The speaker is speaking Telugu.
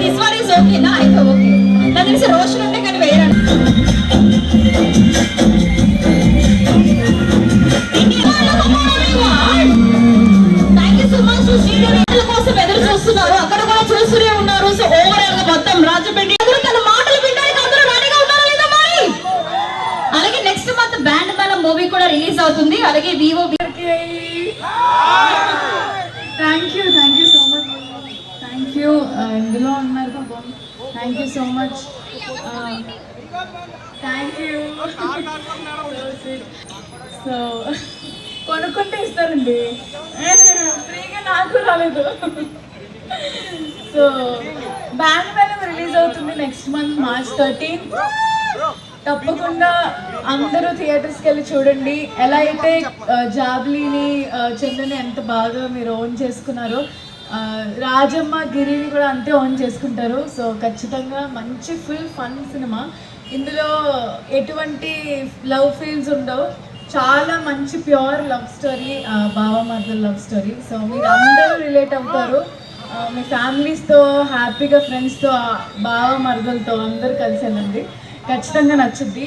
దిస్ వన్ ఇస్ ఓకేనా? అయితే ఓకే. నాకు తెలిసి రోషన్ ఉంటే కానీ వేయరండి. Thank you so much. Sridevi కోసం ఎదురు చూస్తున్నారు, అక్కడ కూడా చూస్తూనే ఉన్నారు. సో ఓవరాల్ గా మొత్తం రాజమండ్రి తన మాటలు వినడానికి అందరూ రెడీగా ఉన్నారా లేదా మరి? అలాగే నెక్స్ట్ మంత్ బ్యాండ్ మేళం మూవీ కూడా రిలీజ్ అవుతుంది. అలాగే Vivo thank you so much. Thank you. ఇందులో ఉన్నారు పాపం. Thank you so much. Thank you. So కొనుక్కుంటే ఇస్తారండి, ఫ్రీగా నాకు రాలేదు. సో బ్యాండ్ మేళం రిలీజ్ అవుతుంది నెక్స్ట్ మంత్ March 13. తప్పకుండా అందరూ థియేటర్స్కి వెళ్ళి చూడండి. ఎలా అయితే జాబ్లీని చందుని ఎంత బాగా మీరు ఓన్ చేసుకున్నారో, రాజమ్మ గిరిని కూడా అంతే ఓన్ చేసుకుంటారు. సో ఖచ్చితంగా మంచి ఫుల్ ఫన్ సినిమా. ఇందులో ఎటువంటి లవ్ ఫీల్స్ ఉండవు, చాలా మంచి ప్యూర్ లవ్ స్టోరీ, బావమర్దల లవ్ స్టోరీ. సో మీరు అందరూ రిలేట్ అవుతారు. మీ ఫ్యామిలీస్తో హ్యాపీగా, ఫ్రెండ్స్తో, బావమర్దలతో అందరూ కలిసి వెళ్ళండి. ఖచ్చితంగా నచ్చుద్ది.